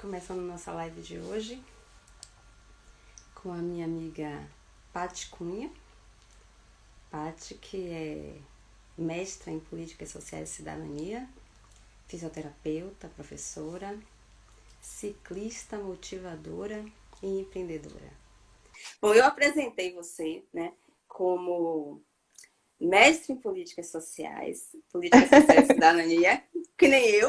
Começando nossa live de hoje com a minha amiga Paty Cunha. Paty, que é mestra em Políticas Sociais e Cidadania, fisioterapeuta, professora, ciclista, motivadora e empreendedora. Bom, eu apresentei você, né, como mestre em Políticas Sociais e Cidadania, que nem eu.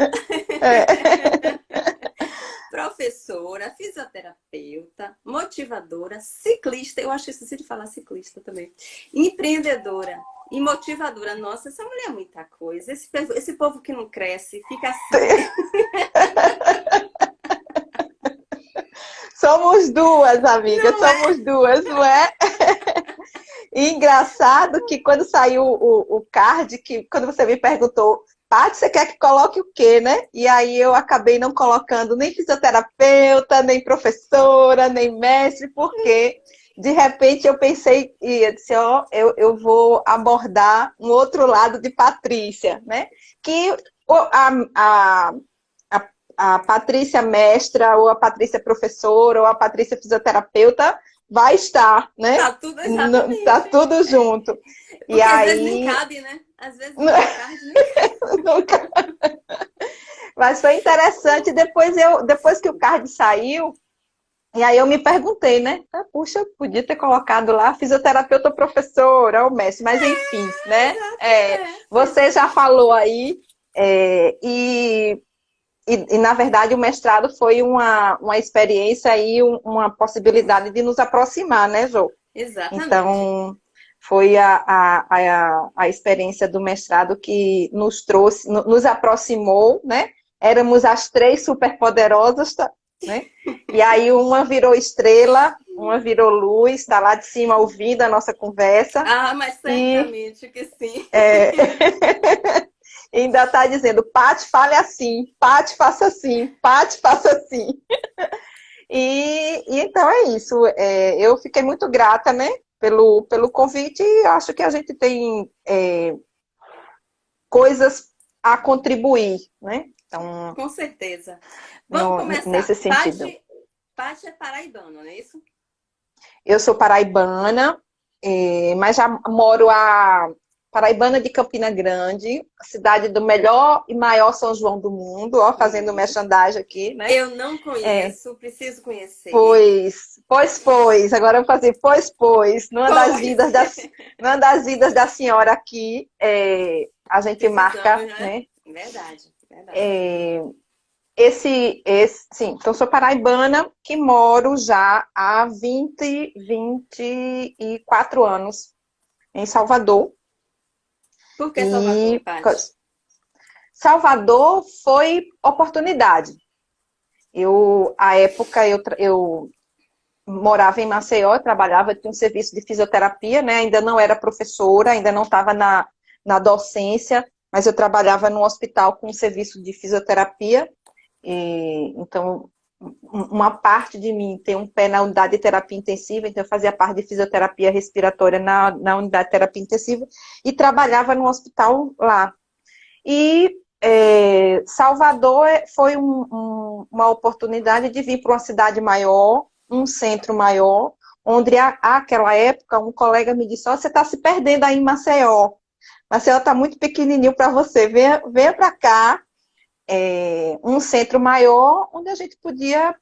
Professora, fisioterapeuta, motivadora, ciclista, eu acho que esqueci de falar ciclista também, empreendedora e motivadora. Nossa, essa mulher é muita coisa. Esse povo que não cresce, fica assim. Somos duas, amiga, somos duas, não é? E engraçado que quando saiu o card, que quando você me perguntou, Paty, você quer que coloque o quê, né? E aí eu acabei não colocando nem fisioterapeuta, nem professora, nem mestre, porque de repente eu pensei e eu disse, ó, eu vou abordar um outro lado de Patrícia, né? Que a, a Patrícia mestra, ou a Patrícia professora, ou a Patrícia fisioterapeuta vai estar, né? Tá tudo exatamente. Tá tudo junto. E Porque às vezes nem aí. cabe, né? Às vezes no card nem cabe. Mas foi interessante. Depois que o card saiu, e aí eu me perguntei, né? Puxa, eu podia ter colocado lá fisioterapeuta professora, ou mestre, mas enfim, né? Você já falou aí, na verdade, o mestrado foi uma experiência e uma possibilidade de nos aproximar, né, Jô? Exatamente. Então, foi a experiência do mestrado que nos trouxe, nos aproximou, né? Éramos as três superpoderosas, né? E aí uma virou estrela, uma virou luz, está lá de cima ouvindo a nossa conversa. Ah, mas E certamente que sim. ainda está dizendo, Paty, fale assim, Paty, faça assim, Paty, faça assim. E então é isso. Eu fiquei muito grata, né, pelo convite e acho que a gente tem coisas a contribuir, né? Então, Com certeza. Vamos começar. nesse sentido. Paty é paraibano, não é isso? Eu sou paraibana, mas já moro paraibana de Campina Grande, cidade do melhor e maior São João do mundo, ó, fazendo merchandising aqui, né? Eu não conheço, preciso conhecer. Pois. Agora eu vou fazer pois. Pois. Numa das vidas da senhora aqui, a gente marca, Precisamos, né? né? Verdade, verdade. Sim, então eu sou paraibana que moro já há 24 anos em Salvador. Por que Salvador, E Paty? Salvador foi oportunidade. À época, eu morava em Maceió, trabalhava, tinha um serviço de fisioterapia, né? Ainda não era professora, ainda não estava na docência, mas eu trabalhava num hospital com um serviço de fisioterapia. Então, uma parte de mim tem um pé na unidade de terapia intensiva, então eu fazia parte de fisioterapia respiratória na unidade de terapia intensiva e trabalhava no hospital lá. E Salvador foi uma oportunidade de vir para uma cidade maior, um centro maior, onde àquela época um colega me disse, oh, você está se perdendo aí em Maceió. Maceió está muito pequenininho para você, venha para cá, um centro maior, onde a gente podia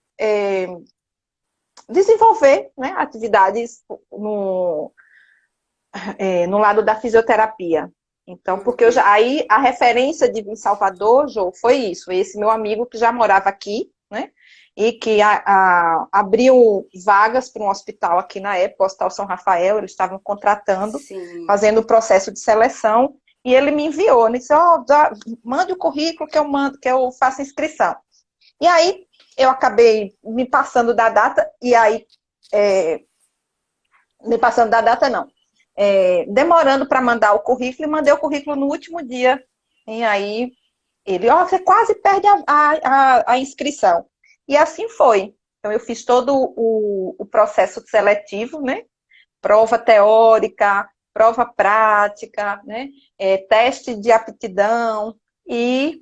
desenvolver, né, atividades no lado da fisioterapia. Então, porque aí a referência de em Salvador, Jô, foi isso, esse meu amigo que já morava aqui, né? E que abriu vagas para um hospital aqui na época, o Hospital São Rafael, eles estavam contratando, Sim. fazendo o processo de seleção, e ele me enviou, ele disse, oh, mande o currículo que eu faço inscrição. E aí eu acabei me passando da data, e aí me passando da data não, demorando para mandar o currículo, e mandei o currículo no último dia. E aí ele, ó, você quase perde a inscrição. E assim foi. Então eu fiz todo o processo seletivo, né? Prova teórica, prova prática, né? Teste de aptidão e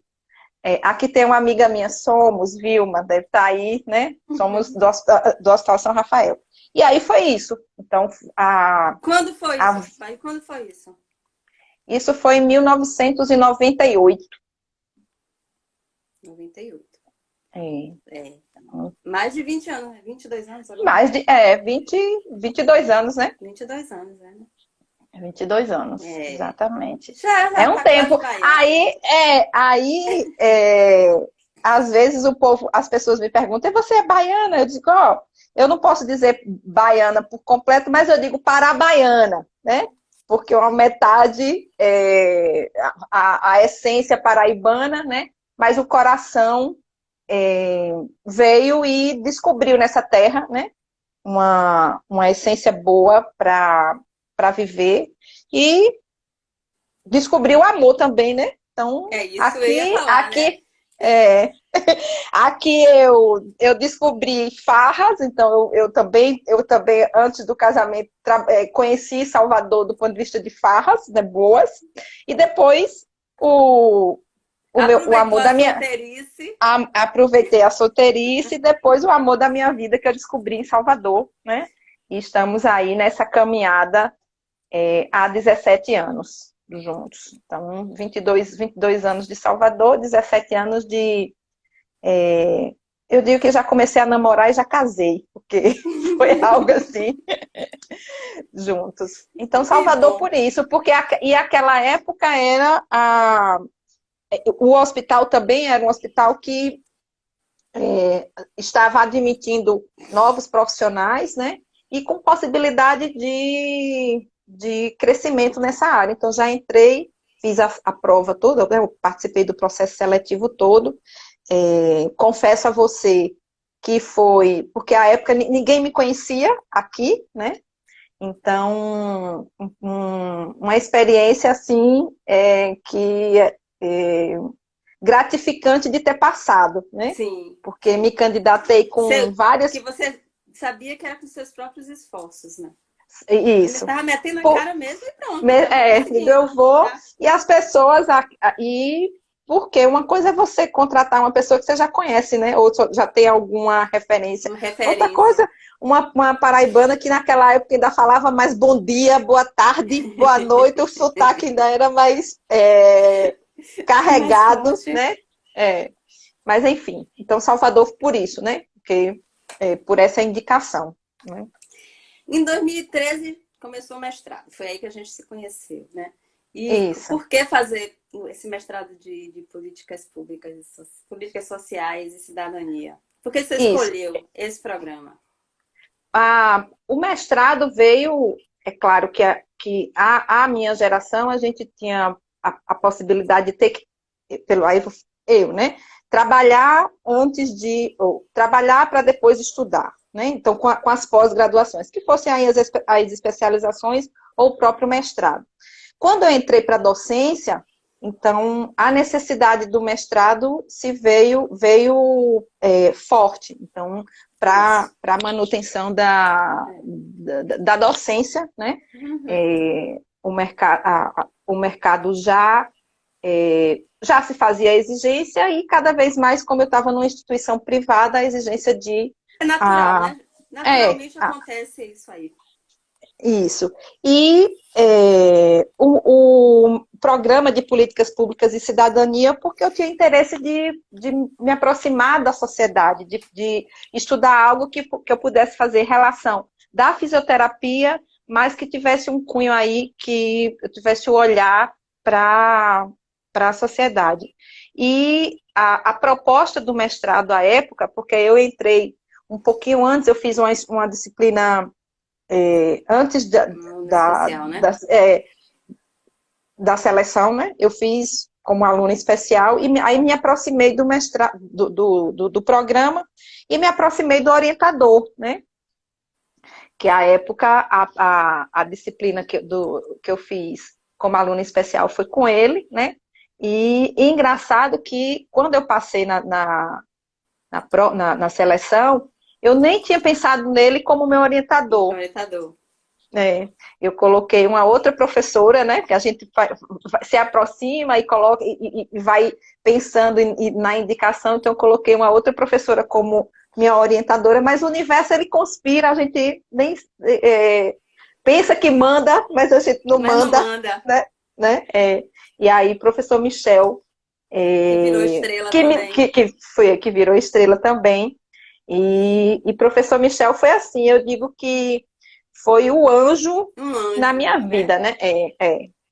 Aqui tem uma amiga minha, Somos, Vilma, deve estar aí, né? Somos do Hospital São Rafael. E aí foi isso. Então, Quando foi isso, pai? Quando foi isso? isso foi em 1998. 98. É. É. Mais de 20 anos, né? 22 anos agora? 22 anos, né? 22 anos, né? 22 anos, exatamente. Já É um tá tempo. quase baiana. Às vezes as pessoas me perguntam, e você é baiana? Eu digo, ó, eu não posso dizer baiana por completo, mas eu digo parabaiana, né? Porque uma metade é a essência paraibana, né? Mas o coração veio e descobriu nessa terra, né? Uma essência boa para viver e descobriu o amor também, né? Então, É isso eu ia falar, né? é, aqui eu descobri Farras, então eu também antes do casamento, conheci Salvador do ponto de vista de Farras, né, boas, e depois o Aproveitou amor a da minha... solteirice. Aproveitei a solteirice e depois o amor da minha vida que eu descobri em Salvador, né? E estamos aí nessa caminhada há 17 anos juntos. Então, 22 anos de Salvador, 17 anos de... eu digo que já comecei a namorar e já casei, porque foi algo assim, juntos. Então, Que Salvador bom. por isso, porque aquela época o hospital também era um hospital que estava admitindo novos profissionais, né? E com possibilidade de crescimento nessa área. Então, já entrei, fiz a prova toda, né? Eu participei do processo seletivo todo. Confesso a você que foi, porque à época ninguém me conhecia aqui, né? Então, uma experiência assim que gratificante de ter passado, né? Sim. Porque me candidatei com Que várias... você sabia que era com seus próprios esforços, né? Você Isso. estava metendo a Por, cara mesmo e pronto, estava eu conseguindo. vou, Tá? e as pessoas... Porque uma coisa é você contratar uma pessoa que você já conhece, né? Ou já tem alguma referência. Uma Outra referência. coisa, uma paraibana que naquela época ainda falava mais bom dia, boa tarde, boa noite, o sotaque ainda era mais Mais carregado, forte. né? É. Mas enfim, então Salvador por isso, né? Porque por essa indicação, né? Em 2013 começou o mestrado. Foi aí que a gente se conheceu, né? E Isso, por que fazer esse mestrado de políticas públicas, políticas sociais e cidadania? Por que você isso. escolheu esse programa? O mestrado veio, é claro que a minha geração, a gente tinha a possibilidade de ter que, aí né? Trabalhar antes ou trabalhar para depois estudar, né? Então, com as pós-graduações, que fossem aí as especializações ou o próprio mestrado. Quando eu entrei para a docência, então a necessidade do mestrado veio forte. Então, para a manutenção da docência, né? Uhum. O mercado já se fazia a exigência e cada vez mais, como eu estava numa instituição privada, a exigência de... É natural, A, né? Naturalmente acontece isso aí. isso. E o programa de políticas públicas e cidadania, porque eu tinha interesse de me aproximar da sociedade, de estudar algo que eu pudesse fazer relação da fisioterapia, mas que tivesse um cunho aí, que eu tivesse o olhar para a sociedade. E a proposta do mestrado à época, porque eu entrei um pouquinho antes, eu fiz uma disciplina antes Especial, né? da seleção, né? Eu fiz como aluna especial e aí me aproximei do mestrado, do programa e me aproximei do orientador, né? Que à época a disciplina que eu fiz como aluna especial foi com ele, né? E engraçado que quando eu passei na seleção, eu nem tinha pensado nele como meu orientador. Orientador. Eu coloquei uma outra professora, né? Que a gente se aproxima e coloca e vai pensando na indicação. Então, eu coloquei uma outra professora como minha orientadora, mas o universo ele conspira, a gente nem pensa que manda, mas a gente não Mas não manda, manda. né? E aí, professor Michel, Que virou estrela também. que virou estrela também. E professor Michel foi assim, eu digo que foi o anjo Um na anjo, minha né? vida, né?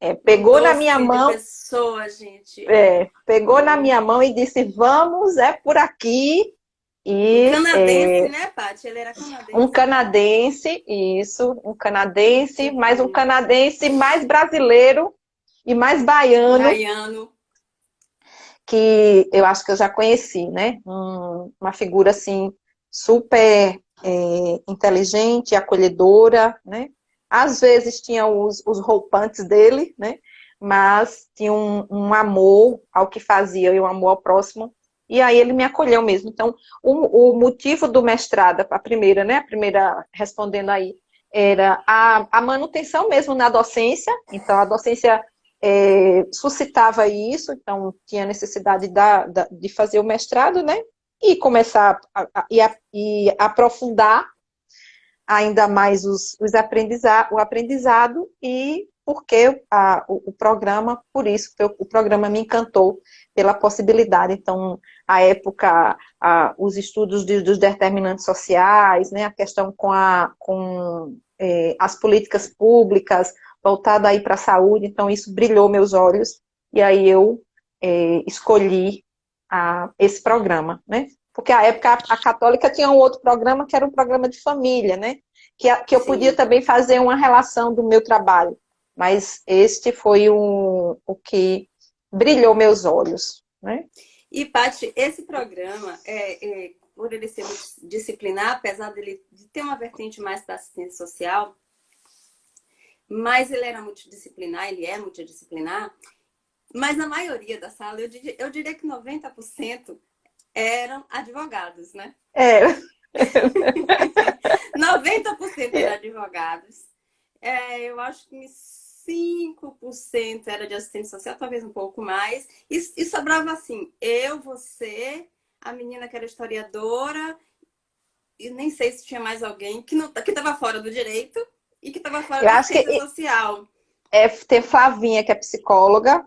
Um Pegou na minha doce de mão, pessoa, gente. É. pegou na minha mão e disse, vamos, é por aqui. Um E canadense, né, Paty? Ele era um canadense. canadense, isso, um canadense, Que mas um bom. canadense mais brasileiro e mais baiano, Baiano. que eu acho que eu já conheci, né? Uma figura assim super inteligente, acolhedora, né? Às vezes tinha os roupantes dele, né? Mas tinha um amor ao que fazia e um amor ao próximo. E aí ele me acolheu mesmo. Então, o motivo do mestrado, a primeira, né? A primeira respondendo aí, era a manutenção mesmo na docência. Então, a docência suscitava isso, então tinha necessidade de fazer o mestrado, né? E começar e aprofundar ainda mais o aprendizado e porque o programa, por isso, o programa me encantou pela possibilidade. Então, a época, os estudos dos determinantes sociais, né, a questão com as políticas públicas, voltada aí para a saúde, então isso brilhou meus olhos, e aí eu escolhi esse programa, né? Porque a época a católica tinha um outro programa que era um programa de família, né? Que eu podia Sim. também fazer uma relação do meu trabalho. Mas este foi o que brilhou meus olhos, né? E, Paty, esse programa, por ele ser multidisciplinar, apesar de ter uma vertente mais da assistência social, mas ele era multidisciplinar, ele é multidisciplinar, mas na maioria da sala, eu diria que 90% eram advogados, né? É. 90% eram advogados. Eu acho que 5% era de assistente social, talvez um pouco mais. E sobrava assim, eu, você, a menina que era historiadora, e nem sei se tinha mais alguém que estava fora do direito e que estava fora Eu da acho que assistência social. tem Flavinha, que é psicóloga.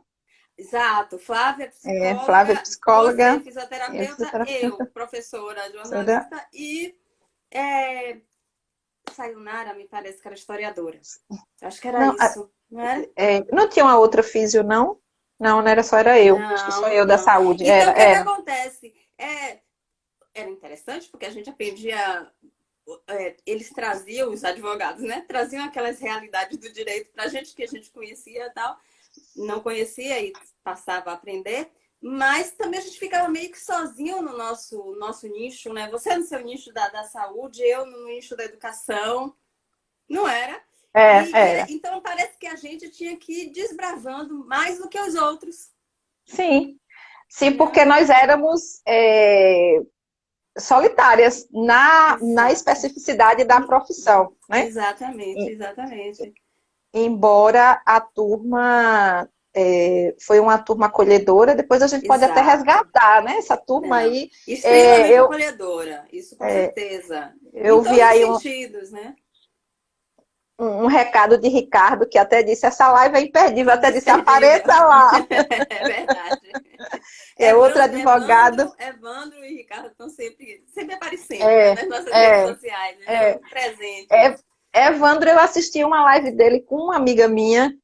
Exato, Flávia, Flávia, psicóloga, você, psicóloga. fisioterapeuta, eu, Fisioterapeuta. professora, jornalista, e Sayonara, me parece que era historiadora. Acho que era Não, isso, não era? não tinha uma outra físio, não? Não, não era só, era eu. Acho que só Não, eu da não. saúde. Então, o que é que Era. acontece? Era interessante porque a gente aprendia. Eles traziam, os advogados, né? Traziam aquelas realidades do direito para a gente que a gente conhecia e tal. Não conhecia e passava a aprender. Mas também a gente ficava meio que sozinho no nosso nicho, né? Você no seu nicho da saúde, eu no nicho da educação. Não era? Era. Então parece que a gente tinha que ir desbravando mais do que os outros, Sim. Sim, né? porque nós éramos solitárias na Exato. especificidade da profissão, né? Exatamente, E, exatamente. embora a turma foi uma turma acolhedora, depois a gente pode até Exato. resgatar, né? Essa turma Não. aí, Extremamente eu, acolhedora, isso com certeza. Em eu vi todos os aí sentidos, né? um recado de Ricardo que até disse, essa live é imperdível, até disse, Imperdível. apareça lá, É verdade. que é outro advogado. Evandro e Ricardo estão sempre aparecendo, né? É, Nas nossas redes é, sociais. Eles são é, muito presentes. é, Evandro, eu assisti uma live dele com uma amiga minha,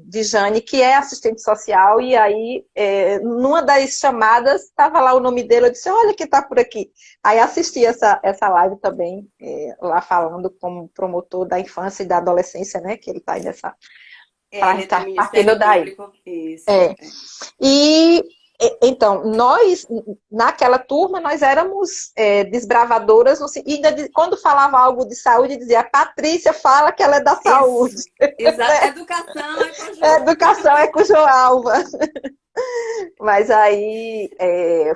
de Jane, que é assistente social, e aí, numa das chamadas, estava lá o nome dele, eu disse, olha que está por aqui. Aí assisti essa live também, lá falando como promotor da infância e da adolescência, né, que ele está aí nessa, Ele é do partindo Ministério daí. Público. Isso. É. E então, nós, naquela turma, nós éramos desbravadoras, quando falava algo de saúde, dizia, a Patrícia fala que ela é da Isso. saúde. Exato. Educação é com A João. educação é com Joalva. Mas aí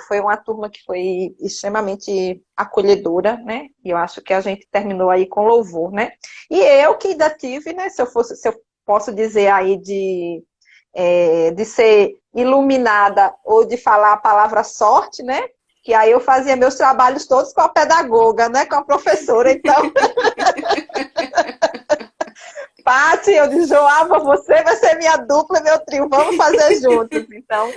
foi uma turma que foi extremamente acolhedora, né? E eu acho que a gente terminou aí com louvor, né? E eu que ainda tive, né? Se eu posso dizer aí de ser iluminada ou de falar a palavra sorte, né? Que aí eu fazia meus trabalhos todos com a pedagoga, né? Com a professora. Então, Paty, eu disse, Joava, você vai ser minha dupla, meu trio, vamos fazer juntos. Então,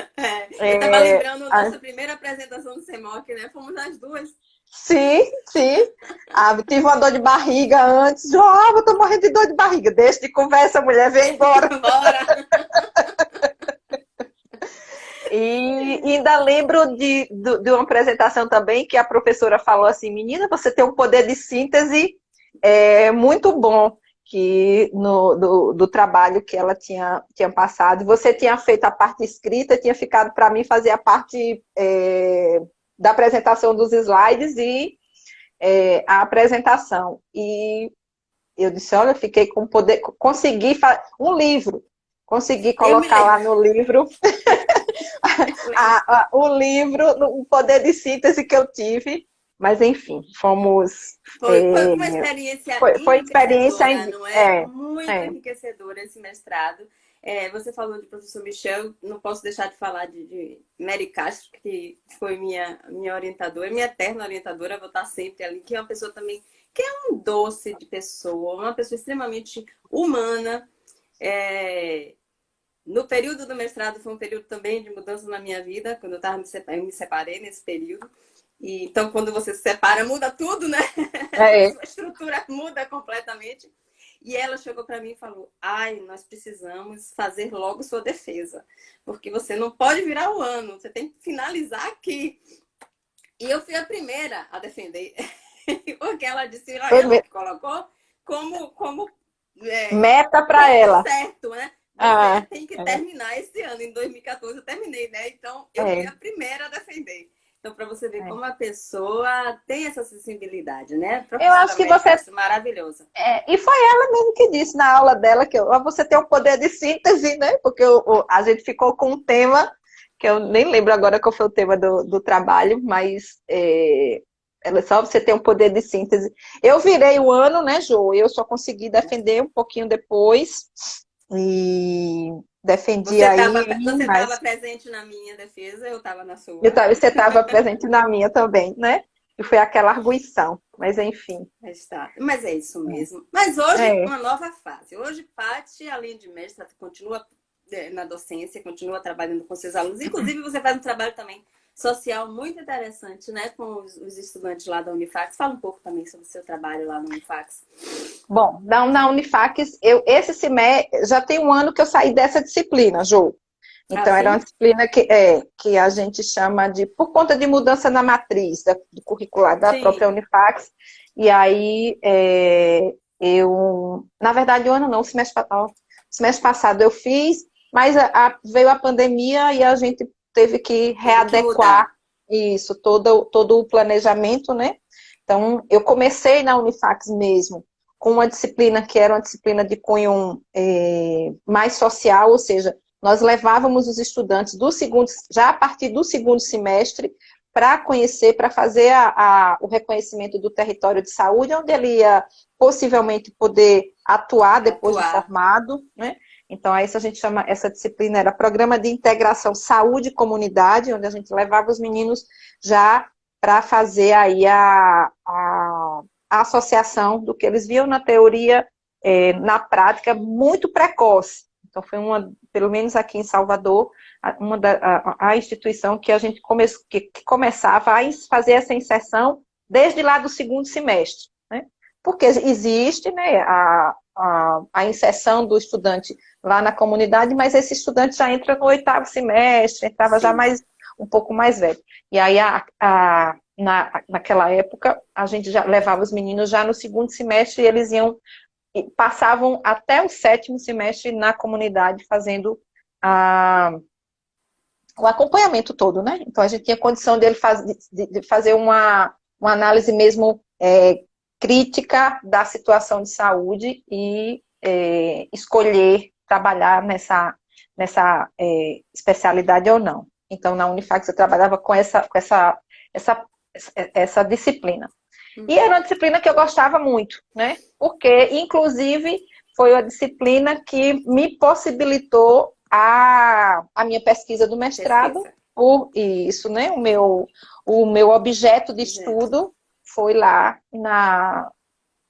Eu estava é, lembrando nossa primeira apresentação do CEMOC, né? Fomos as duas. sim, sim. Ah, tive uma dor de barriga antes. Joava, eu tô morrendo de dor de barriga. Deixa de conversa, mulher, vem embora. Bora! E ainda lembro de uma apresentação também que a professora falou assim, menina, você tem um poder de síntese muito bom que do trabalho que ela tinha passado. Você tinha feito a parte escrita, tinha ficado para mim fazer a parte da apresentação dos slides e a apresentação. E eu disse, olha, fiquei com poder, consegui um livro, consegui Eu me colocar lá lembro. no livro o livro, o poder de síntese que eu tive, mas enfim, fomos. Foi uma experiência Foi experiência. enriquecedora, não é? Muito enriquecedora esse mestrado. Você falou de professor Michel, não posso deixar de falar de Mary Castro, que foi minha orientadora, minha eterna orientadora, vou estar sempre ali, que é uma pessoa também, que é um doce de pessoa, uma pessoa extremamente humana. No período do mestrado foi um período também de mudança na minha vida, quando eu me separei nesse período. E, então, quando você se separa, muda tudo, né? É, Sua estrutura muda completamente. E ela chegou para mim e falou: ai, nós precisamos fazer logo sua defesa, porque você não pode virar o ano, você tem que finalizar aqui. E eu fui a primeira a defender, porque ela disse, ela que colocou como meta para ponto ela. certo, né? Você Ah, tem que terminar esse ano. Em 2014 eu terminei, né? Então eu fui é, a primeira a defender. Então, para você ver é. como a pessoa tem essa sensibilidade, né? Eu Professora acho que você. América, maravilhosa. E foi ela mesmo que disse na aula dela que você tem o poder de síntese, né? Porque a gente ficou com um tema, que eu nem lembro agora qual foi o tema do trabalho, mas ela só você tem um poder de síntese. Eu virei o ano, né, Jô? Eu só consegui defender um pouquinho depois e defendi aí, Você estava mas presente na minha defesa, eu estava na sua. você estava presente na minha também, né? E foi aquela arguição, mas enfim. Mas é isso mesmo. Mas hoje, É. uma nova fase. Hoje, Paty, além de mestra, continua na docência, continua trabalhando com seus alunos. Inclusive, você faz um trabalho também social muito interessante, né? Com os estudantes lá da Unifax. Fala um pouco também sobre o seu trabalho lá na Unifax. Bom, na Unifax, esse semestre, já tem um ano que eu saí dessa disciplina, Jô. Ah, Então, era uma sim? disciplina que a gente chama de, por conta de mudança na matriz do curricular da própria Sim. Unifax, e aí na verdade, o ano não, semestre passado eu fiz, mas veio a pandemia e a gente teve que Teve que readequar mudar. isso, todo o planejamento, né? Então, eu comecei na Unifax mesmo, com uma disciplina que era uma disciplina de cunho mais social, ou seja, nós levávamos os estudantes já a partir do segundo semestre, para conhecer, para fazer o reconhecimento do território de saúde, onde ele ia possivelmente poder atuar depois de Atuar. formado, né? Então, essa disciplina era Programa de Integração Saúde e Comunidade, onde a gente levava os meninos já para fazer aí a associação do que eles viam na teoria, na prática, muito precoce. Então, foi pelo menos aqui em Salvador, a instituição que a gente que começava a fazer essa inserção desde lá do segundo semestre, né? Porque existe, né, a inserção do estudante lá na comunidade, mas esse estudante já entra no oitavo semestre, entrava já Sim. um pouco mais velho. E aí, naquela época, a gente já levava os meninos já no segundo semestre e eles passavam até o sétimo semestre na comunidade fazendo o acompanhamento todo, né? Então a gente tinha condição de fazer uma análise mesmo crítica da situação de saúde e escolher trabalhar nessa especialidade ou não. Então, na Unifax eu trabalhava com essa disciplina. E era uma disciplina que eu gostava muito, né? Porque, inclusive, foi a disciplina que me possibilitou a minha pesquisa do mestrado. Por isso, né? O meu objeto de estudo foi lá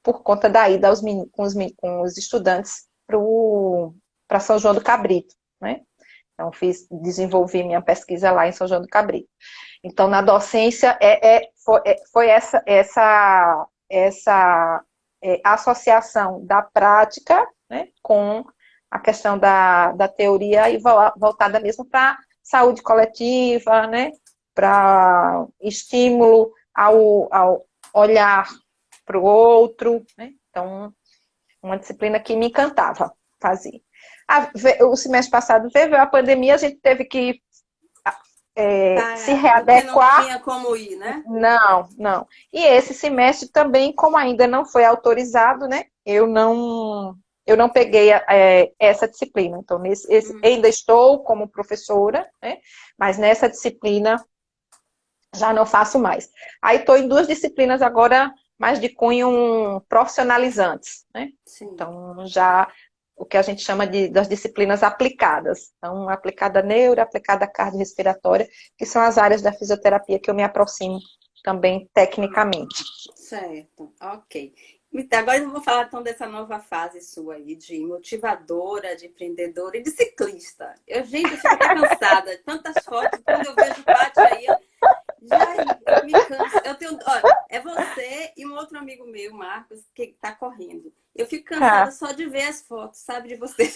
por conta da ida com os estudantes para São João do Cabrito, né? Então, desenvolvi minha pesquisa lá em São João do Cabrito. Então, na docência, foi essa associação da prática, né, com a questão da teoria e voltada mesmo para saúde coletiva, né, para estímulo ao olhar para o outro, né? Então, uma disciplina que me encantava fazer. O semestre passado veio a pandemia, a gente teve que se readequar. Não tinha como ir, né? Não. E esse semestre também, como ainda não foi autorizado, né? Eu não peguei essa disciplina. Então, ainda estou como professora, né? Mas nessa disciplina já não faço mais. Aí estou em 2 disciplinas agora, mais de cunho profissionalizantes, né? Sim. Então, já o que a gente chama das disciplinas aplicadas. Então, aplicada neuro, aplicada cardiorrespiratória, que são as áreas da fisioterapia que eu me aproximo também tecnicamente. Certo, ok. Então, agora eu vou falar então dessa nova fase sua aí de motivadora, de empreendedora e de ciclista. Eu fico até cansada. Tantas fotos, quando eu vejo o Paty aí, já me canso. Olha, é você e um outro amigo meu, Marcos, que está correndo. Eu fico cansada só de ver as fotos, sabe, de você.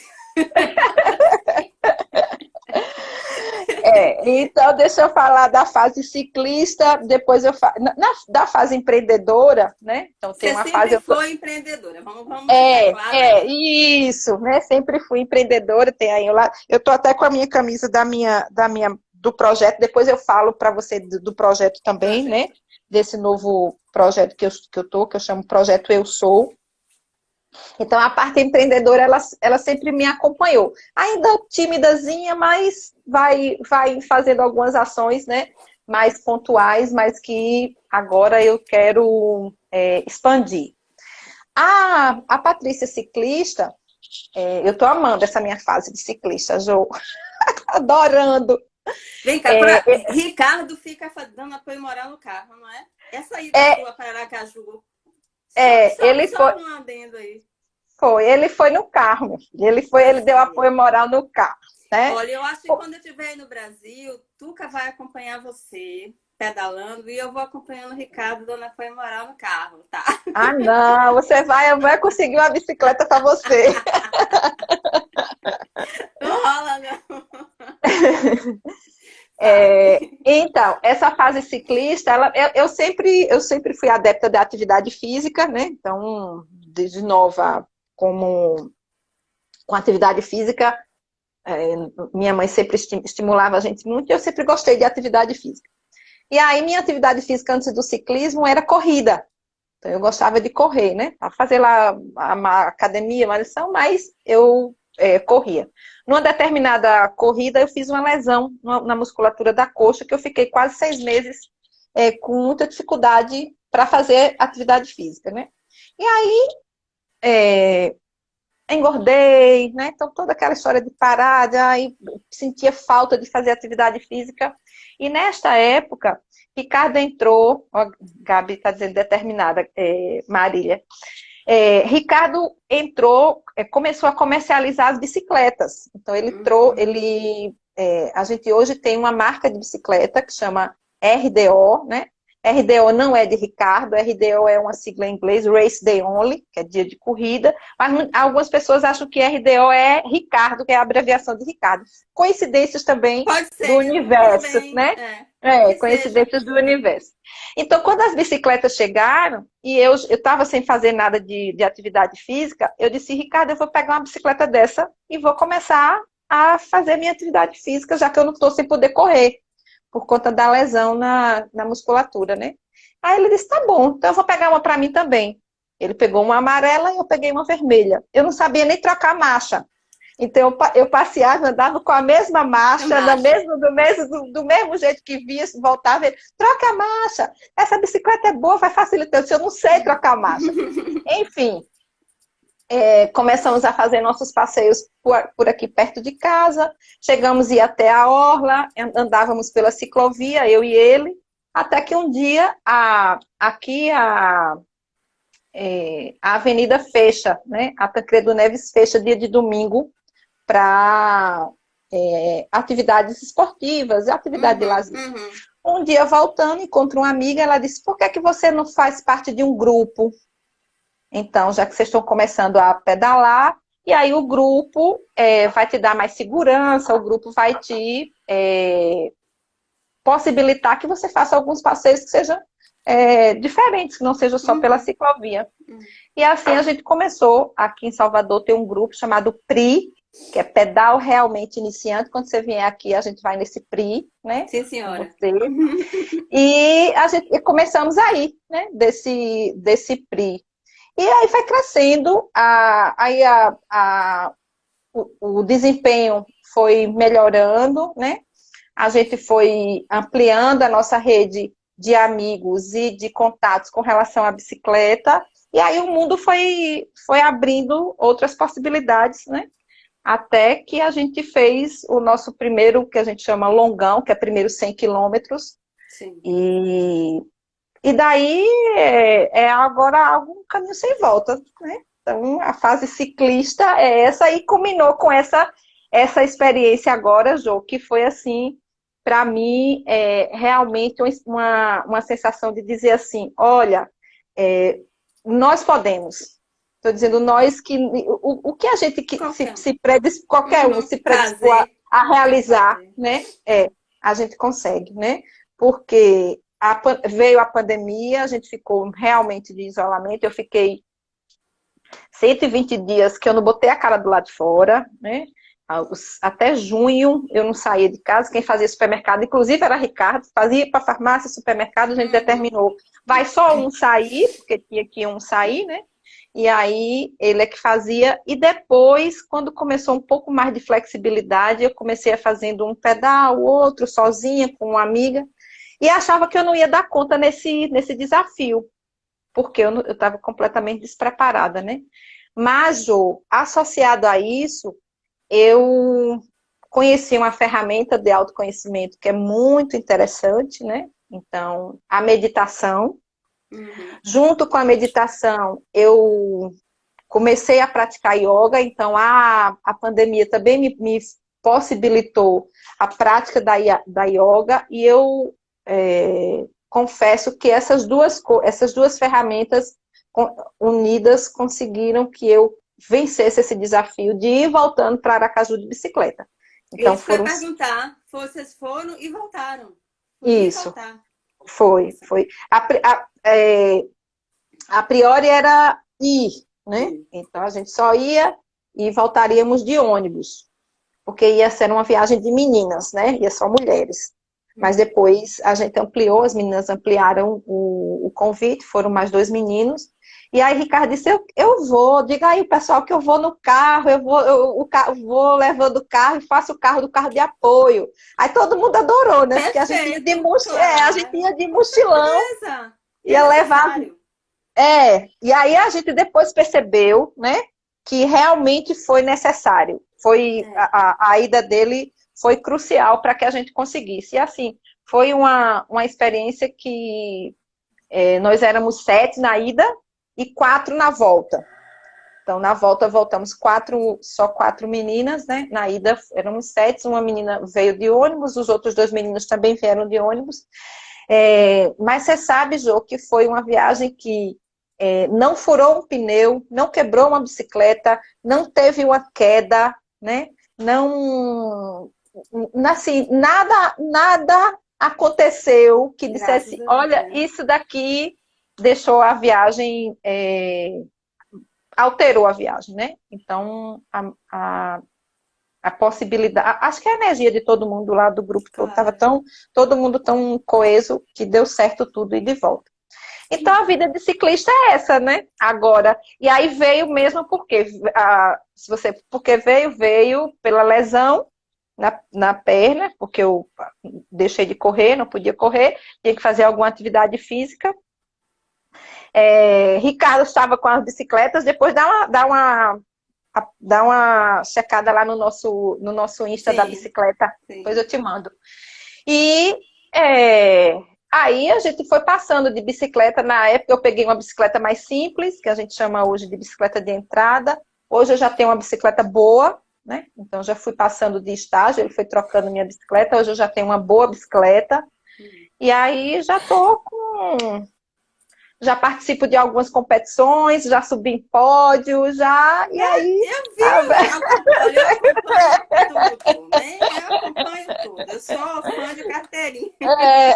Então, deixa eu falar da fase ciclista, depois eu falo da fase empreendedora, né? Então, tem uma fase. Você sempre foi empreendedora, vamos deixar claro. Isso, né? Sempre fui empreendedora, tem aí lá. Eu tô até com a minha camisa do projeto, depois eu falo para você do projeto também, né? Desse novo projeto que eu chamo Projeto Eu Sou. Então, a parte empreendedora, ela sempre me acompanhou. Ainda timidazinha, mas vai fazendo algumas ações, né, mais pontuais, mas que agora eu quero expandir. A Patrícia ciclista, eu estou amando essa minha fase de ciclista, Jo. Adorando. Vem cá, Ricardo fica dando apoio moral no carro, não é? Essa ida sua para Aracaju. Ele foi um adendo aí. Ele foi no carro, meu filho. Ele deu apoio moral no carro, né? Olha, eu acho que quando eu estiver aí no Brasil, Tuca vai acompanhar você pedalando e eu vou acompanhando o Ricardo dando apoio moral no carro, tá? Ah, não, eu vou conseguir uma bicicleta para você. Não rola, não. Então, essa fase ciclista, eu sempre fui adepta da atividade física, né? Então, desde nova, com atividade física, minha mãe sempre estimulava a gente muito e eu sempre gostei de atividade física. E aí, minha atividade física antes do ciclismo era corrida. Então, eu gostava de correr, né? A fazer lá a academia, uma lição, mas eu corria. Numa determinada corrida, eu fiz uma lesão na musculatura da coxa, que eu fiquei quase 6 meses com muita dificuldade para fazer atividade física, né? E aí, engordei, né? Então, toda aquela história de parar, aí sentia falta de fazer atividade física. E nesta época, Ricardo entrou, ó, Gabi está dizendo determinada, Marília. Ricardo entrou, começou a comercializar as bicicletas. Então, a gente hoje tem uma marca de bicicleta que chama RDO, né? RDO não é de Ricardo, RDO é uma sigla em inglês, Race Day Only, que é dia de corrida, mas algumas pessoas acham que RDO é Ricardo, que é a abreviação de Ricardo. Coincidências também do universo, né? Coincidências do universo. Então, quando as bicicletas chegaram, e eu estava sem fazer nada de atividade física, eu disse, Ricardo, eu vou pegar uma bicicleta dessa e vou começar a fazer minha atividade física, já que eu não estou sem poder correr, por conta da lesão na musculatura, né? Aí ele disse, tá bom, então eu vou pegar uma para mim também. Ele pegou uma amarela e eu peguei uma vermelha. Eu não sabia nem trocar a marcha. Então eu passeava, andava com a mesma marcha, do mesmo jeito que via, voltava, troca a marcha, essa bicicleta é boa, vai facilitar. Eu não sei trocar a marcha. Enfim, começamos a fazer nossos passeios por aqui perto de casa, chegamos a ir até a orla, andávamos pela ciclovia, eu e ele, até que um dia aqui a avenida fecha, né? A Tancredo Neves fecha dia de domingo para atividades esportivas, atividade de lazer. Um dia voltando, encontro uma amiga, ela disse, por que você não faz parte de um grupo? Então, já que vocês estão começando a pedalar, e aí o grupo vai te dar mais segurança, o grupo vai te possibilitar que você faça alguns passeios que sejam diferentes, que não seja só pela ciclovia. E assim a gente começou, aqui em Salvador tem um grupo chamado PRI, que é Pedal Realmente Iniciante. Quando você vier aqui, a gente vai nesse PRI, né? Sim, senhora. E começamos aí, né? Desse PRI. E aí foi crescendo, o desempenho foi melhorando, né? A gente foi ampliando a nossa rede de amigos e de contatos com relação à bicicleta, e aí o mundo foi abrindo outras possibilidades, né? Até que a gente fez o nosso primeiro, que a gente chama longão, que é primeiro 100 quilômetros. Sim. E daí agora um caminho sem volta, né? Então, a fase ciclista é essa, e culminou com essa experiência agora, Jô, que foi assim, para mim, realmente uma sensação de dizer assim, olha, nós podemos. Estou dizendo nós que o que a gente qualquer um se predispor a realizar, né? A gente consegue, né? Porque veio a pandemia, a gente ficou realmente de isolamento. Eu fiquei 120 dias que eu não botei a cara do lado de fora, né? Até junho eu não saía de casa. Quem fazia supermercado, inclusive, era Ricardo, fazia para farmácia, supermercado. A gente determinou, vai só um sair, porque tinha que um sair, né? E aí ele é que fazia. E depois, quando começou um pouco mais de flexibilidade, eu comecei a fazendo um pedal, outro sozinha com uma amiga, e achava que eu não ia dar conta nesse desafio, porque eu estava completamente despreparada, né? Mas, Jô, associado a isso, eu conheci uma ferramenta de autoconhecimento que é muito interessante, né? Então, a meditação. Junto com a meditação, eu comecei a praticar yoga, então a pandemia também me possibilitou a prática da yoga, e eu confesso que essas duas ferramentas unidas conseguiram que eu vencesse esse desafio de ir voltando para Aracaju de bicicleta. Então, isso foram... perguntar, vocês foram e voltaram. Isso, foi. A priori era ir, né? Então a gente só ia e voltaríamos de ônibus, porque ia ser uma viagem de meninas, né? Ia só mulheres. Mas depois a gente ampliou, as meninas ampliaram o convite, foram mais 2 meninos. E aí Ricardo disse, eu vou, diga aí pessoal que eu vou no carro, eu vou levando o carro e faço o carro do carro de apoio. Aí todo mundo adorou, né? Porque a gente ia de mochilão, ia levar... E aí a gente depois percebeu, né, que realmente foi necessário. A ida dele foi crucial para que a gente conseguisse. E assim, foi uma experiência que nós éramos 7 na ida e 4 na volta. Então, na volta voltamos só 4 meninas, né? Na ida éramos 7, uma menina veio de ônibus, os outros 2 meninos também vieram de ônibus. Mas você sabe, Jô, que foi uma viagem que não furou um pneu, não quebrou uma bicicleta, não teve uma queda, né? Não, assim, nada aconteceu que dissesse, olha, isso daqui deixou a viagem, alterou a viagem, né? Então, a possibilidade, acho que a energia de todo mundo lá do grupo todo estava todo mundo tão coeso que deu certo tudo e de volta. Então a vida de ciclista é essa, né? Agora, e aí veio mesmo porque, porque veio pela lesão na perna, porque eu deixei de correr, não podia correr, tinha que fazer alguma atividade física. Ricardo estava com as bicicletas, depois dá uma checada lá no nosso Insta da Sim, bicicleta, depois sim. eu te mando. E é, aí a gente foi passando de bicicleta. Na época eu peguei uma bicicleta mais simples, que a gente chama hoje de bicicleta de entrada. Hoje eu já tenho uma bicicleta boa, né? Então já fui passando de estágio, ele foi trocando minha bicicleta. Hoje eu já tenho uma boa bicicleta. E aí já participo de algumas competições, já subi em pódio, já, e aí... Eu vi, olha, eu acompanho tudo, né? Eu acompanho tudo. Eu sou fã de carteirinha. É,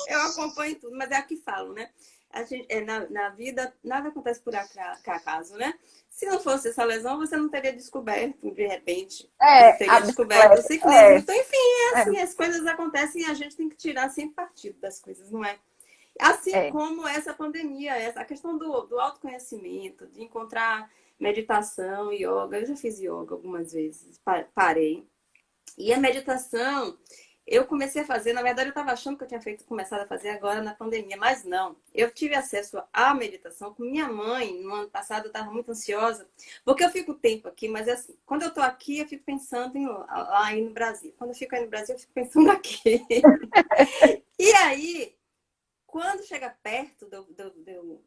Eu acompanho tudo, mas é o que falo, né? A gente, na vida, nada acontece por acaso, né? Se não fosse essa lesão, você não teria descoberto, de repente, não a teria descoberto o bicicleta, ciclismo. Então, enfim, é é, assim, as coisas acontecem e a gente tem que tirar sempre partido das coisas, não é? Assim é. como essa pandemia, a questão do autoconhecimento, de encontrar meditação, yoga. Eu já fiz yoga algumas vezes, parei. E a meditação, eu comecei a fazer, na verdade eu estava achando que eu tinha começado a fazer agora na pandemia, mas não. Eu tive acesso à meditação com minha mãe no ano passado, eu estava muito ansiosa, porque eu fico tempo aqui, mas assim, quando eu estou aqui, eu fico pensando lá aí no Brasil. Quando eu fico aí no Brasil, eu fico pensando aqui. E aí, quando chega perto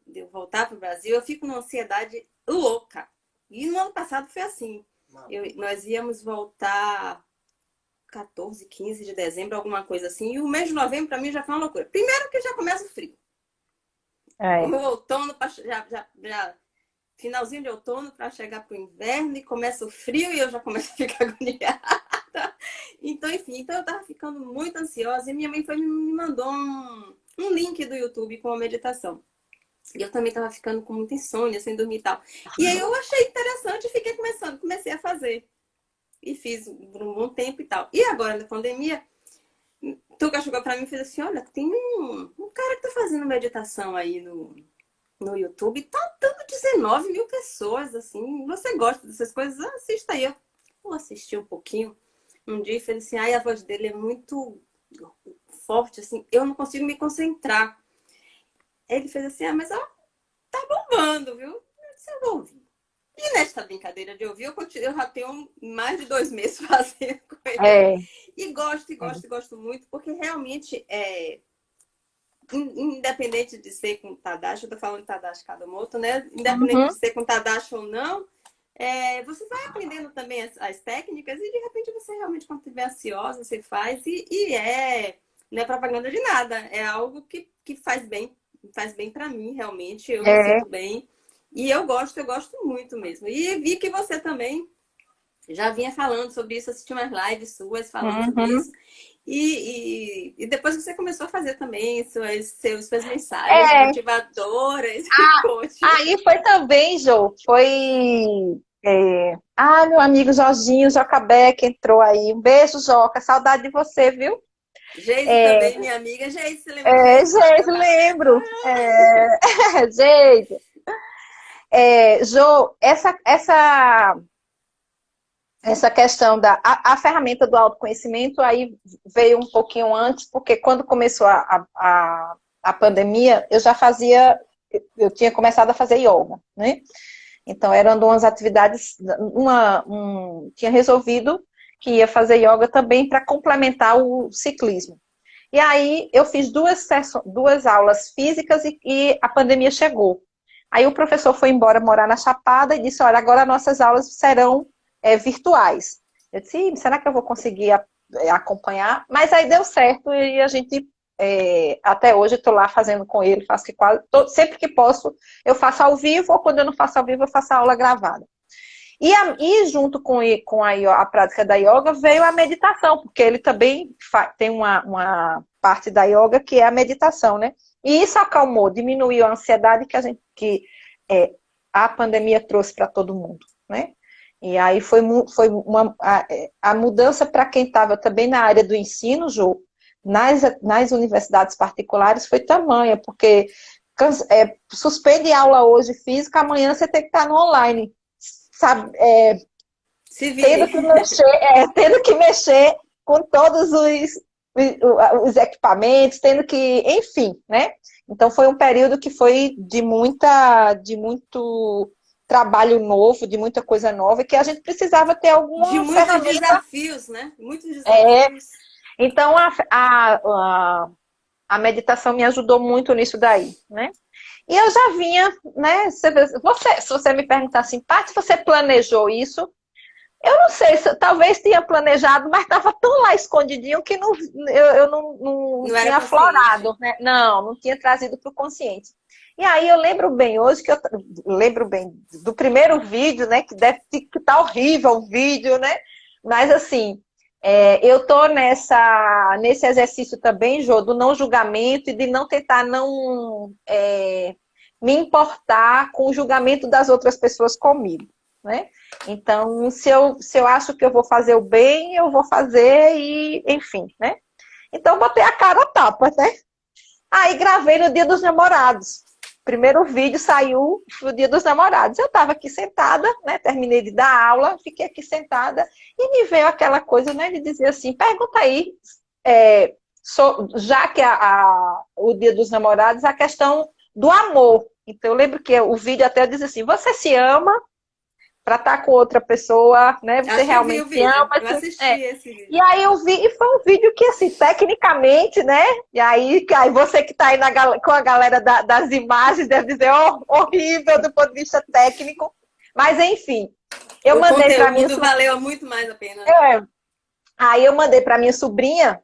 de eu voltar para o Brasil, eu fico numa ansiedade louca. E no ano passado foi assim. Nós íamos voltar 14, 15 de dezembro, alguma coisa assim. E o mês de novembro, para mim, já foi uma loucura. Primeiro que já começa o frio. O É. outono, já finalzinho de outono para chegar para o inverno, e começa o frio e eu já começo a ficar agoniada. Então, enfim, então eu tava ficando muito ansiosa e minha mãe me mandou um link do YouTube com a meditação. E eu também tava ficando com muita insônia, sem dormir e tal. E aí eu achei interessante e comecei a fazer. E fiz por um bom tempo e tal. E agora, na pandemia, Tuca chegou pra mim e fez assim, olha, tem um cara que tá fazendo meditação aí no YouTube, tá dando 19 mil pessoas, assim, você gosta dessas coisas? Assista aí. Eu vou assistir um pouquinho. Um dia e falei assim, ai, a voz dele é muito forte, assim, eu não consigo me concentrar. Ele fez assim, mas ó, tá bombando, viu? Eu disse, eu vou ouvir. E nesta brincadeira de ouvir, eu já tenho mais de 2 meses fazendo com ele. É, E gosto muito, porque realmente independente de ser com Tadashi, eu tô falando de Tadashi Kadomoto, né? Independente de uhum, ser com Tadashi ou não, você vai aprendendo também as técnicas e de repente você realmente, quando estiver ansiosa, você faz não é propaganda de nada, é algo que faz bem para mim, realmente, eu me é, sinto bem e eu gosto muito mesmo. E vi que você também já vinha falando sobre isso, assisti umas lives suas falando sobre uhum. isso. E depois você começou a fazer também suas mensagens É, motivadoras. Me conte. aí foi também, Jô, meu amigo Jorginho, Joca Beck entrou aí. Um beijo, Joca, saudade de você, viu? Geise É, também, minha amiga. Geise, você lembra de Geise que Geise, bateu café? lembro. Geise. Jô, essa questão a ferramenta do autoconhecimento aí veio um pouquinho antes, porque quando começou a pandemia, eu tinha começado a fazer yoga, né? Então, eram umas atividades, tinha resolvido que ia fazer yoga também para complementar o ciclismo. E aí, eu fiz duas aulas físicas e a pandemia chegou. Aí, o professor foi embora morar na Chapada e disse, olha, agora nossas aulas serão virtuais. Eu disse, será que eu vou conseguir acompanhar? Mas aí deu certo e a gente, até hoje, estou lá fazendo com ele, faço que sempre que posso, eu faço ao vivo, ou quando eu não faço ao vivo, eu faço a aula gravada. E junto com a prática da yoga veio a meditação, porque ele também tem uma parte da yoga que é a meditação, né? E isso acalmou, diminuiu a ansiedade a pandemia trouxe para todo mundo, né? E aí foi a mudança para quem estava também na área do ensino, Jô, nas universidades particulares foi tamanha, porque suspende aula hoje física, amanhã você tem que estar no online, sabe? Se vire. Tendo que mexer com todos os equipamentos, tendo que, enfim, né? Então foi um período que foi de muito trabalho novo, de muita coisa nova, e que a gente precisava ter De alguma muitos ferramenta. desafios, né? Muitos desafios. Então a meditação me ajudou muito nisso daí, né? E eu já vinha, né? Se você me perguntar assim, Paty, você planejou isso? Eu não sei, talvez tinha planejado, mas estava tão lá escondidinho que eu não tinha aflorado, né? Não tinha trazido para o consciente. E aí eu lembro bem hoje, que eu lembro bem do primeiro vídeo, né? Que deve estar horrível o vídeo, né? Mas assim, eu estou nesse exercício também, Jô, do não julgamento e de não tentar me importar com o julgamento das outras pessoas comigo, né? Então, se eu acho que eu vou fazer o bem, eu vou fazer e, enfim, né? Então, botei a cara a tapa, né? Aí, gravei no Dia dos Namorados. Primeiro vídeo saiu no Dia dos Namorados. Eu estava aqui sentada, né? Terminei de dar aula, fiquei aqui sentada e me veio aquela coisa, né? De dizer assim, pergunta aí, já que o Dia dos Namorados, a questão do amor. Então, eu lembro que o vídeo até diz assim, você se ama para estar com outra pessoa, né? Você realmente se ama. Eu assisti esse vídeo. E aí eu vi, e foi um vídeo que, assim, tecnicamente, né? E aí você que está aí com a galera das imagens deve dizer, horrível do ponto de vista técnico. Mas, enfim, eu mandei para minha sobrinha. Valeu muito mais a pena. Né? Aí eu mandei para minha sobrinha,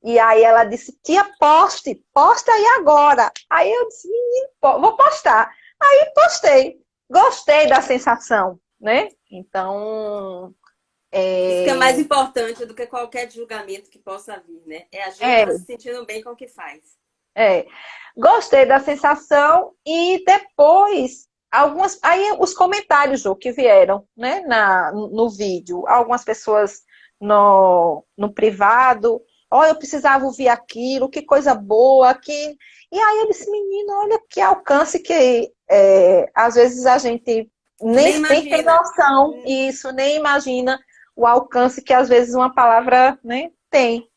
e aí ela disse, tia, posta aí agora. Aí eu disse, menino, vou postar. Aí postei. Gostei da sensação, né? Então... Isso que é mais importante do que qualquer julgamento que possa vir, né? É a gente se sentindo bem com o que faz. Gostei da sensação e depois aí os comentários, Jô, que vieram, né, no vídeo. Algumas pessoas no privado, eu precisava ouvir aquilo, que coisa boa, E aí eu disse, menino, olha que alcance que às vezes a gente nem tem noção, nem imagina o alcance que às vezes uma palavra, né, tem.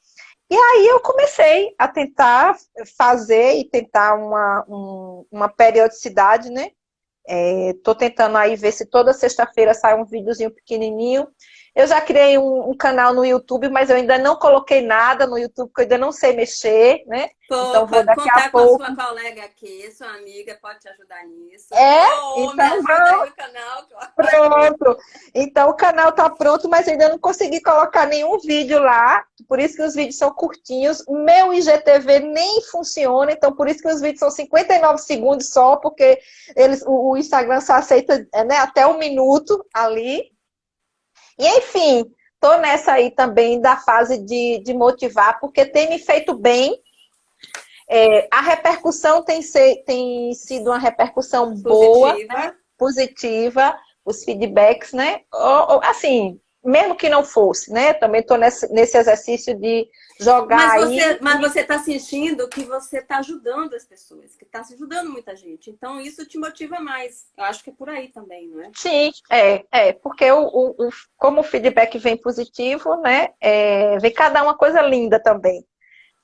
E aí eu comecei a tentar fazer e tentar uma periodicidade, né? Tô tentando aí ver se toda sexta-feira sai um videozinho pequenininho. Eu já criei um canal no YouTube, mas eu ainda não coloquei nada no YouTube, porque eu ainda não sei mexer, né? Então vou daqui a pouco. Com a sua colega aqui, sua amiga, pode te ajudar nisso. Então me ajuda aí no canal. Pronto. Então o canal tá pronto, mas ainda não consegui colocar nenhum vídeo lá. Por isso que os vídeos são curtinhos. Meu IGTV nem funciona, então por isso que os vídeos são 59 segundos só, porque o Instagram só aceita, né, até 1 minuto ali. E, enfim, tô nessa aí também da fase de motivar, porque tem me feito bem. A repercussão tem sido uma repercussão boa, né? Positiva, os feedbacks, né? Assim, mesmo que não fosse, né? Também estou nesse exercício de jogar mas você está sentindo que você está ajudando as pessoas, que está ajudando muita gente. Então, isso te motiva mais. Eu acho que é por aí também, não é? Sim, porque como o feedback vem positivo, né? Vem cada uma coisa linda também.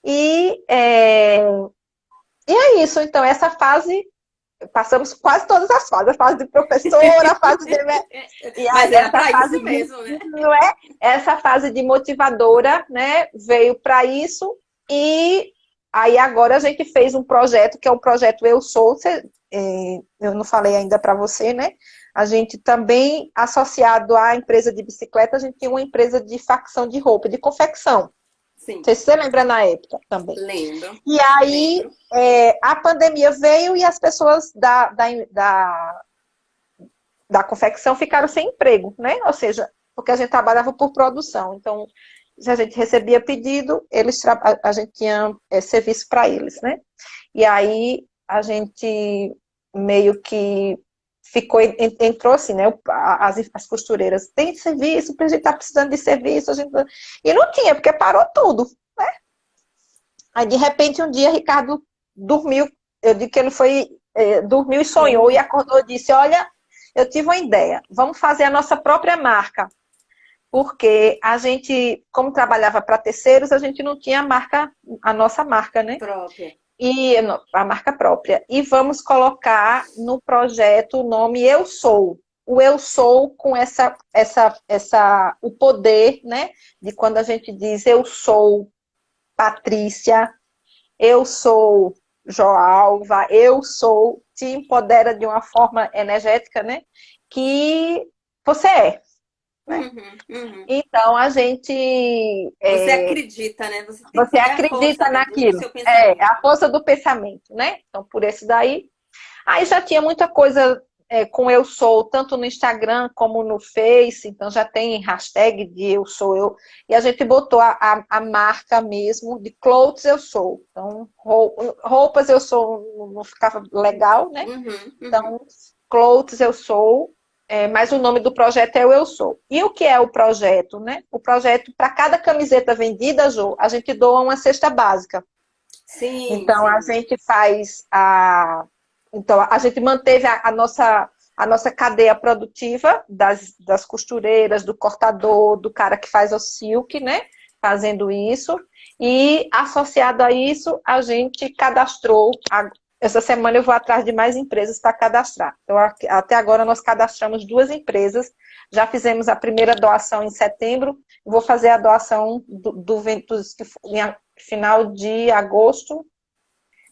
E é isso, então, essa fase, passamos quase todas as fases, a fase de professora, a fase de... Mas era para isso mesmo, né? Não é? Essa fase de motivadora, né, veio para isso, e aí agora a gente fez um projeto, que é o projeto Eu Sou, eu não falei ainda para você, né? A gente também, associado à empresa de bicicleta, a gente tinha uma empresa de facção de roupa, de confecção. Sim. Não sei se você lembra na época também. Lembro. E aí, a pandemia veio e as pessoas da confecção ficaram sem emprego, né? Ou seja, porque a gente trabalhava por produção. Então, se a gente recebia pedido, a gente tinha serviço para eles, né? E aí, a gente meio que entrou assim, né? As costureiras, tem serviço, a gente tá precisando de serviço, e não tinha, porque parou tudo, né? Aí, de repente, um dia, Ricardo dormiu. Eu digo que ele foi, dormiu e sonhou e acordou e disse, olha, eu tive uma ideia, vamos fazer a nossa própria marca. Porque a gente, como trabalhava para terceiros, a gente não tinha a nossa marca, né? Própria. E a marca própria. E vamos colocar no projeto o nome Eu Sou. O Eu Sou com o poder, né? De quando a gente diz eu sou Patrícia, eu sou Joalva, eu sou, te empodera de uma forma energética, né? Que você é. Né? Uhum, uhum. Então, a gente... Você acredita, né? Você tem que você ter a força acredita do naquilo. seu É pensamento. a força do pensamento, né? Então, por esse daí. Aí já tinha muita coisa com Eu Sou, tanto no Instagram como no Face. Então, já tem hashtag de Eu Sou Eu. E a gente botou a marca mesmo de clothes Eu Sou. Então, roupas Eu Sou não ficava legal, né? Uhum, uhum. Então, clothes Eu Sou. Mas o nome do projeto é o Eu Sou. E o que é o projeto, né? O projeto, para cada camiseta vendida, Jô, a gente doa uma cesta básica. Sim, Então, a sim. gente faz Então, a gente manteve a nossa cadeia produtiva das costureiras, do cortador, do cara que faz o silk, né? Fazendo isso. E, associado a isso, a gente cadastrou. Essa semana eu vou atrás de mais empresas para cadastrar. Então, até agora, nós cadastramos 2 empresas. Já fizemos a primeira doação em setembro. Vou fazer a doação do Ventus, final de agosto,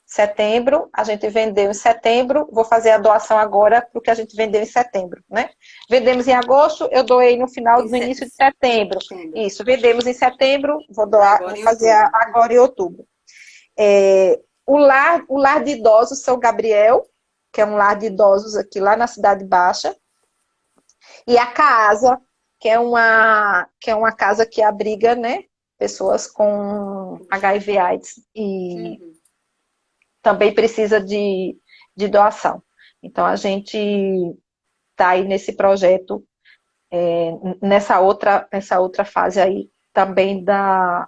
setembro, a gente vendeu em setembro, vou fazer a doação agora para o que a gente vendeu em setembro, né? Vendemos em agosto, eu doei no início de setembro. Setembro. Isso, vendemos em setembro, vou doar, vou Agora em fazer outubro. agora em outubro. O lar de idosos São Gabriel, que é um lar de idosos aqui lá na Cidade Baixa, e a casa, que é uma casa que abriga, né, pessoas com HIV/AIDS e Uhum. também precisa de doação. Então, a gente está aí nesse projeto, nessa outra fase aí, também da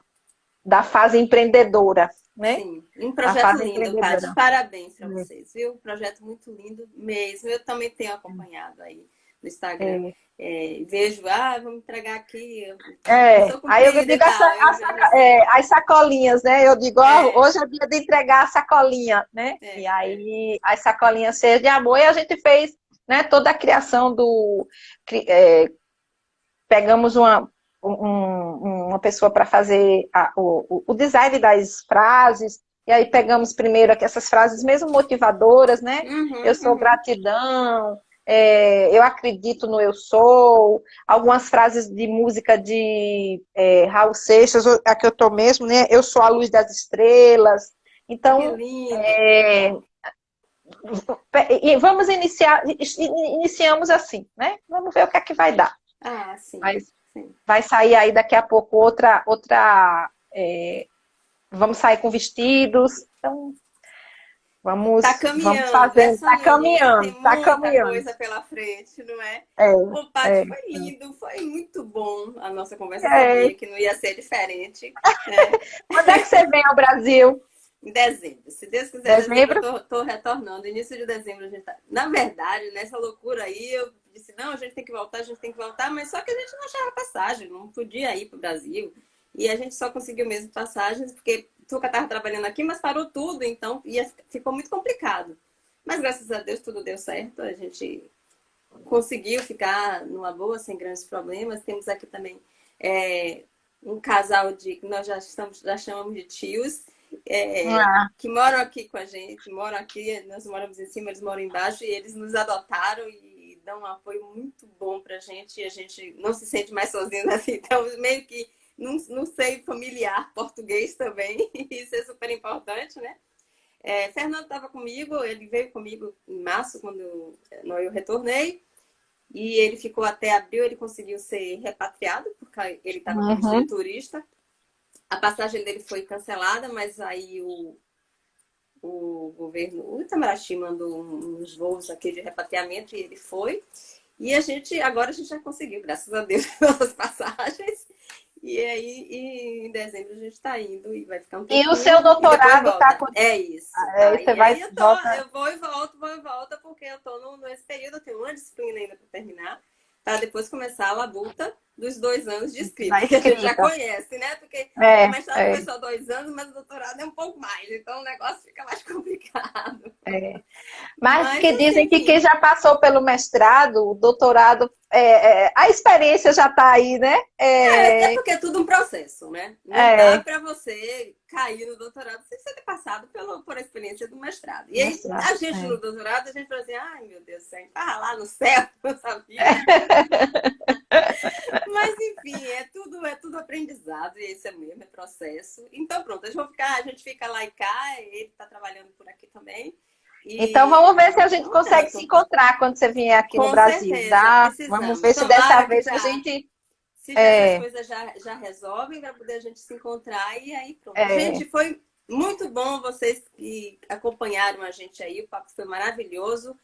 fase empreendedora, né? Sim, um A projeto fase lindo, Paty. empreendedora. Parabéns para vocês, viu? Projeto muito lindo mesmo. Eu também tenho acompanhado aí no Instagram. É, Vejo, vamos entregar aqui, missão aí eu cumprida e digo tal. Eu vejo assim. as sacolinhas, né? Eu digo, É, hoje é dia de entregar a sacolinha, né? E é. aí as sacolinhas cheias de amor, e a gente fez, né, toda a criação pegamos uma pessoa para fazer o design das frases, e aí pegamos primeiro essas frases mesmo motivadoras, né? Eu Uhum, sou uhum. gratidão, eu acredito no eu sou, algumas frases de música de Raul Seixas, a que eu estou mesmo, né? Eu sou a luz das estrelas. Que Então, lindo. e iniciamos assim, né? Vamos ver o que é que vai dar. Ah, sim, Mas sim. vai sair aí daqui a pouco vamos sair com vestidos, então Tá vamos caminhando, é fazer, só no início, tem tá muita caminhando. coisa pela frente, não é? É, Ô, Paty, é, foi lindo, foi muito bom a nossa conversa. Eu é. sabia que não ia ser diferente, né? Quando é que você vem ao Brasil? Em dezembro. Se Deus quiser, em dezembro Dezembro? eu tô retornando. Início de dezembro a gente tá. Na verdade, nessa loucura aí, eu disse: não, a gente tem que voltar, a gente tem que voltar, mas só que a gente não achava passagem, não podia ir pro Brasil. E a gente só conseguiu mesmo passagens, porque Tuca tava trabalhando aqui, mas parou tudo, então ficou muito complicado. Mas graças a Deus tudo deu certo, a gente conseguiu ficar numa boa, sem grandes problemas. Temos aqui também é, um casal que nós já chamamos de tios, Ah, que moram aqui com a gente, moram aqui, nós moramos em cima, eles moram embaixo, e eles nos adotaram e dão um apoio muito bom pra gente, e a gente não se sente mais sozinho assim, então meio que não sei familiar português também, isso é super importante, né? Fernando estava comigo, ele veio comigo em março, quando eu retornei, e ele ficou até abril, ele conseguiu ser repatriado, porque ele estava com visto de uhum. turista. A passagem dele foi cancelada, mas aí o governo, o Itamaraty mandou uns voos aqui de repatriamento e ele foi. E agora a gente já conseguiu, graças a Deus, as passagens. E aí, em dezembro, a gente está indo e vai ficar um E o tempinho seu e depois doutorado tá volta. com... É isso, Aí tá? você E vai, aí volta... eu vou e volta, porque eu tô nesse período, eu tenho uma disciplina ainda para terminar, para depois começar a labuta dos 2 anos de da escrita, que a gente já escrita. conhece, né? Porque o É, mestrado é, foi só 2 anos, mas o doutorado é um pouco mais, então o negócio fica mais complicado. é. Mas Mas, que dizem que quem enfim. já passou pelo mestrado, o doutorado, a experiência já está aí, né? É É, porque é tudo um processo, né? Não dá é, para você cair no doutorado sem você ter passado por a experiência do mestrado. E aí, mestrado. a gente É. no doutorado, a gente fala assim, ai meu Deus do céu, tá lá no céu, não sabia. Mas enfim, é tudo aprendizado, e esse é mesmo, é processo. Então pronto, a gente fica lá e cá, ele está trabalhando por aqui também. Então vamos E ver se a gente estamos consegue se andando. encontrar quando você vier aqui no Com Brasil, certeza, tá? Vamos precisamos. ver se dessa Tomara que vez a já gente. se já essas É, coisas já resolvem para poder a gente se encontrar e aí pronto. é, Gente, foi muito bom vocês que acompanharam a gente aí, o papo foi maravilhoso.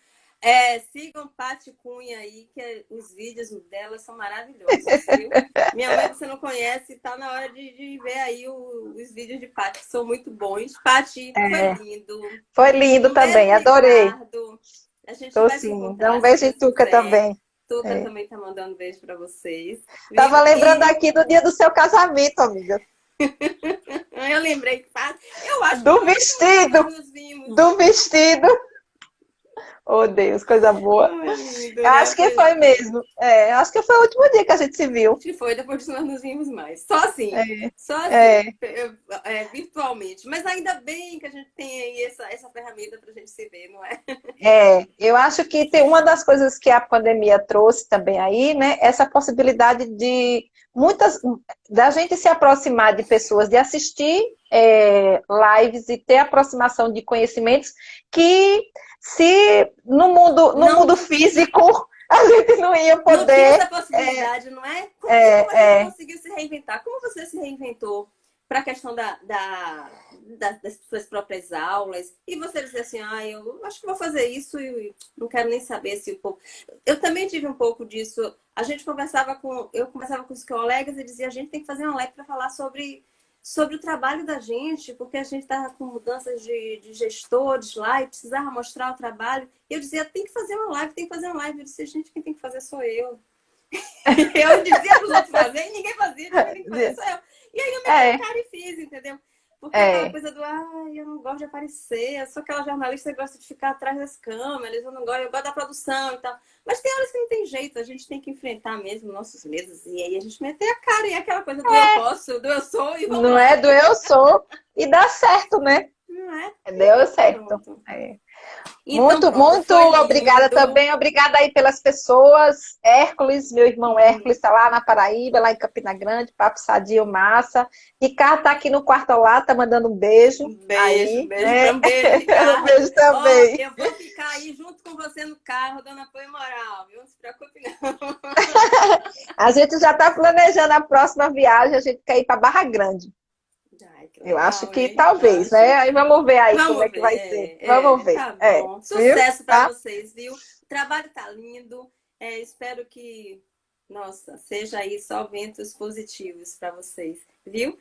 Sigam Paty Cunha aí, que os vídeos dela são maravilhosos, viu? Minha mãe, você não conhece, tá na hora de ver aí os vídeos de Paty, que são muito bons. Paty, foi é. lindo. Foi lindo Um beijo, também, adorei. Ricardo. A gente Tô vai se sim. Dá um encontrar, se beijo em Deus Tuca quiser. também. Tuca É. também tá mandando beijo para vocês, Tava viu? lembrando E aqui do dia do seu casamento, amiga. eu lembrei que faz. Eu acho que Do foi o último dia que nós vestido, nos vimos. do vestido. Oh, Deus, coisa boa. Ai, lindo, Eu né? acho que Pois foi é. mesmo. É, acho que foi o último dia que a gente se Acho viu. que foi, depois disso nós nos vimos mais. Só assim, É, virtualmente. Mas ainda bem que a gente tem aí essa ferramenta para a gente se ver, não é? eu acho que tem uma das coisas que a pandemia trouxe também aí, né? Essa possibilidade de muitas da gente se aproximar de pessoas, de assistir lives e ter aproximação de conhecimentos que se no Não, mundo físico a gente não ia não tinha poder. essa possibilidade, não é? E como a gente É, é, conseguiu se reinventar? Como você se reinventou para a questão das suas próprias aulas? E você dizer assim, eu acho que vou fazer isso e não quero nem saber se o povo... Eu também tive um pouco disso. Eu conversava com os colegas e dizia, a gente tem que fazer uma live para falar sobre o trabalho da gente, porque a gente estava com mudanças de gestores lá e precisava mostrar o trabalho. E eu dizia, tem que fazer uma live, tem que fazer uma live. Eu disse, gente, quem tem que fazer sou eu. Eu dizia para os outros fazerem e ninguém fazia, quem tem que fazer sou eu. E aí eu meti a é, cara e fiz, entendeu? Porque aquela é. coisa do, eu não gosto de aparecer, eu sou aquela jornalista que gosta de ficar atrás das câmeras, eu gosto da produção e tal. Mas tem horas que não tem jeito, a gente tem que enfrentar mesmo nossos medos. E aí a gente meter a cara, e é aquela coisa do eu posso, do eu sou, e vamos Não lá. é do eu sou. E dá certo, né? Não é? Deu certo. Pronto. É. Então Muito, pronto, muito foi obrigada lindo. também. Obrigada aí pelas pessoas. Hércules, meu irmão Hum, Hércules está lá na Paraíba, lá em Campina Grande, papo sadio, massa. Ricardo está aqui no quarto ao lado, tá mandando um beijo aí, né? um beijo, Um Ricardo. beijo Ó, também. eu vou ficar aí junto com você no carro, dando apoio moral, viu? Não se preocupe, não. A gente já está planejando a próxima viagem, a gente quer ir para Barra Grande. Ai, que Eu acho legal, que hein? talvez, né? Aí vamos ver aí como é Vamos que ver, vai ser. Vamos ver. tá bom. Viu? Sucesso para Tá? vocês, viu? O trabalho tá lindo. Espero que, nossa, seja aí só ventos positivos para vocês, viu?